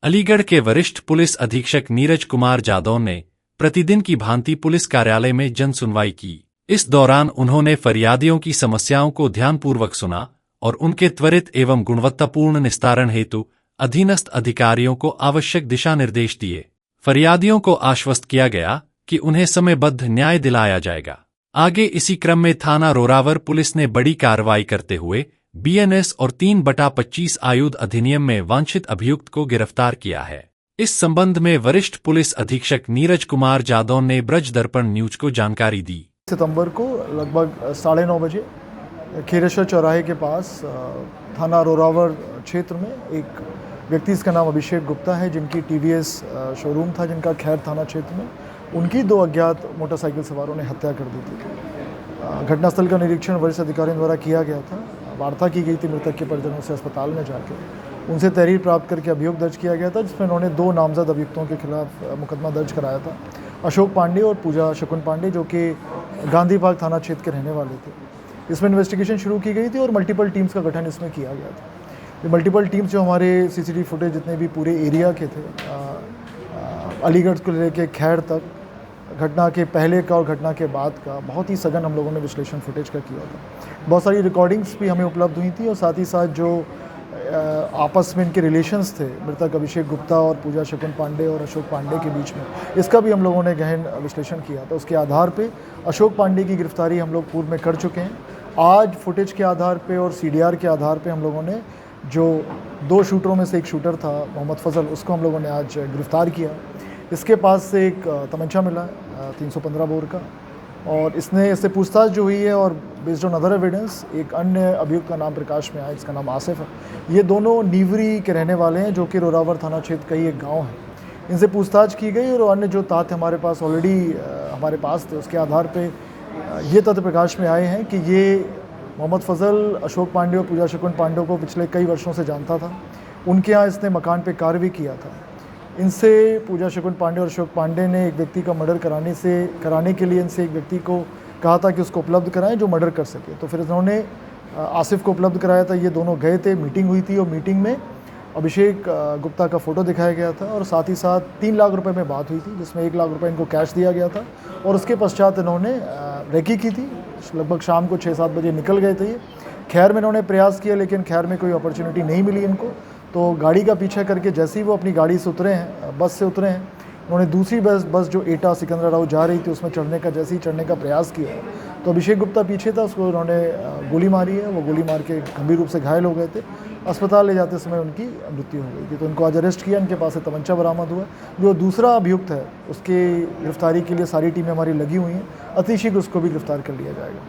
अलीगढ़ के वरिष्ठ पुलिस अधीक्षक नीरज कुमार जादव ने प्रतिदिन की भांति पुलिस कार्यालय में जन सुनवाई की। इस दौरान उन्होंने फरियादियों की समस्याओं को ध्यानपूर्वक सुना और उनके त्वरित एवं गुणवत्तापूर्ण निस्तारण हेतु अधीनस्थ अधिकारियों को आवश्यक दिशा निर्देश दिए। फरियादियों को आश्वस्त किया गया कि उन्हें समयबद्ध न्याय दिलाया जाएगा। आगे इसी क्रम में थाना रोरावर पुलिस ने बड़ी कार्रवाई करते हुए बीएनएस और 3/25 आयुध अधिनियम में वांछित अभियुक्त को गिरफ्तार किया है। इस संबंध में वरिष्ठ पुलिस अधीक्षक नीरज कुमार जादव ने ब्रज दर्पण न्यूज को जानकारी दी। सितंबर को लगभग 9:30 बजे खेरेश्वर चौराहे के पास थाना रोरावर क्षेत्र में एक व्यक्ति, इसका नाम अभिषेक गुप्ता है, जिनकी टीवीएस शोरूम था, जिनका खैर थाना क्षेत्र में उनकी 2 अज्ञात मोटरसाइकिल सवारों ने हत्या कर दी थी। घटनास्थल का निरीक्षण वरिष्ठ अधिकारियों द्वारा किया गया था। वार्ता की गई थी मृतक के परिजनों से अस्पताल में जाकर, उनसे तहरीर प्राप्त करके अभियोग दर्ज किया गया था, जिसमें उन्होंने 2 नामजद अभियुक्तों के खिलाफ मुकदमा दर्ज कराया था, अशोक पांडे और पूजा शकुन पांडे, जो कि गांधी बाग थाना क्षेत्र के रहने वाले थे। इसमें इन्वेस्टिगेशन शुरू की गई थी और मल्टीपल टीम्स का गठन इसमें किया गया था। ये मल्टीपल टीम्स जो हमारे सीसीटीवी फुटेज जितने भी पूरे एरिया के थे, अलीगढ़ को लेकर खैर तक, घटना के पहले का और घटना के बाद का बहुत ही सघन हम लोगों ने विश्लेषण फुटेज का किया था। बहुत सारी रिकॉर्डिंग्स भी हमें उपलब्ध हुई थी और साथ ही साथ जो आपस में इनके रिलेशंस थे मृतक अभिषेक गुप्ता और पूजा शकुन पांडे और अशोक पांडे के बीच में, इसका भी हम लोगों ने गहन विश्लेषण किया था। उसके आधार पे अशोक पांडे की गिरफ्तारी हम लोग पूर्व में कर चुके हैं। आज फुटेज के आधार पे और सीडीआर के आधार पे हम लोगों ने जो 2 शूटरों में से एक शूटर था मोहम्मद फजल, उसको हम लोगों ने आज गिरफ्तार किया। इसके पास से एक तमंचा मिला 315 बोर का, और इससे पूछताछ जो हुई है और बेस्ड ऑन अदर एविडेंस एक अन्य अभियुक्त का नाम प्रकाश में आया, जिसका नाम आसिफ है। ये दोनों नीवरी के रहने वाले हैं, जो कि रोरावर थाना क्षेत्र का ही एक गांव है। इनसे पूछताछ की गई और अन्य जो तथ्य हमारे पास ऑलरेडी हमारे पास थे, उसके आधार पे ये तथ्य प्रकाश में आए हैं कि ये मोहम्मद फजल अशोक पांडे और पूजा शकुन पांडे को पिछले कई वर्षों से जानता था। उनके यहाँ इसने मकान पे कार्य भी किया था। इनसे पूजा शकुन पांडे और अशोक पांडे ने एक व्यक्ति का मर्डर कराने के लिए इनसे एक व्यक्ति को कहा था कि उसको उपलब्ध कराएं जो मर्डर कर सके। तो फिर इन्होंने आसिफ को उपलब्ध कराया था। ये दोनों गए थे, मीटिंग हुई थी और मीटिंग में अभिषेक गुप्ता का फ़ोटो दिखाया गया था और साथ ही साथ 3 लाख रुपए में बात हुई थी, जिसमें 1 लाख रुपए इनको कैश दिया गया था और उसके पश्चात इन्होंने रेकी की थी। लगभग शाम को 6-7 बजे निकल गए थे ये। खैर में इन्होंने प्रयास किया, लेकिन खैर में कोई अपॉर्चुनिटी नहीं मिली इनको। तो गाड़ी का पीछा करके जैसे ही वो अपनी गाड़ी से उतरे हैं, बस से उतरे हैं, उन्होंने दूसरी बस जो एटा सिकंदराबाद जा रही थी उसमें चढ़ने का प्रयास किया। तो अभिषेक गुप्ता पीछे था, उसको उन्होंने गोली मारी है। वो गोली मार के गंभीर रूप से घायल हो गए थे। अस्पताल ले जाते समय उनकी मृत्यु हो गई थी। तो उनको आज अरेस्ट किया, इनके पास से तमंचा बरामद हुआ। जो दूसरा अभियुक्त है उसके गिरफ्तारी के लिए सारी टीमें हमारी लगी हुई हैं। अति शीघ्र उसको भी गिरफ्तार कर लिया जाएगा।